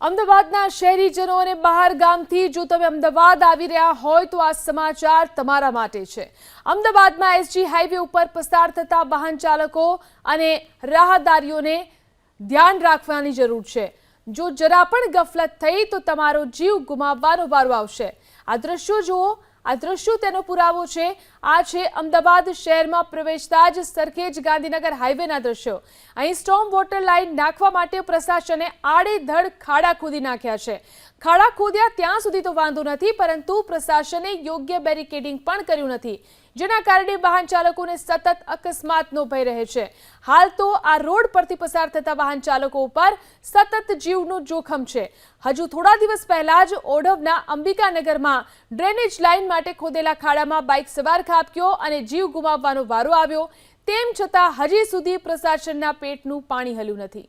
અમદાવાદના શહેરીજનો અને બહાર ગામથી જો તમે અમદાવાદ આવી રહ્યા હોય તો આ સમાચાર તમારા માટે છે। અમદાવાદમાં એસજી હાઈવે ઉપર પસાર થતા વાહન ચાલકો અને રાહદારીઓને ધ્યાન રાખવાની જરૂર છે। જો જરા પણ ગફલત થઈ તો તમારો જીવ ગુમાવવાનો વારો આવશે। આ દ્રશ્યો જુઓ, આ દ્રશ્યો તેનો પુરાવો છે। આ છે અમદાવાદ શહેરમાં પ્રવેશતા જ સરખેજ ગાંધીનગર હાઈવેના દ્રશ્યો। અહીં સ્ટોર્મ વોટર લાઇન નાખવા માટે પ્રશાસને આડેધડ ખાડા ખોદી નાખ્યા છે। ખાડા ખોદ્યા ત્યાં સુધી તો વાંધો નથી, પરંતુ પ્રશાસને યોગ્ય બેરિકેડિંગ પણ કર્યું નથી, જેના કારણે વાહન ચાલકોને સતત અકસ્માતનો ભય રહે છે। હાલ તો આ રોડ પરથી પસાર થતા વાહન ચાલકો ઉપર સતત જીવનું જોખમ છે। હજુ થોડા દિવસ પહેલા જ ઓઢવના અંબિકાનગરમાં ડ્રેનેજ લાઇન માટે ખોદેલા ખાડામાં બાઇક સવાર ખાબક્યો અને જીવ ગુમાવવાનો વારો આવ્યો। તેમ છતાં હજી સુધી પ્રશાસનના પેટનું પાણી હલ્યું નથી।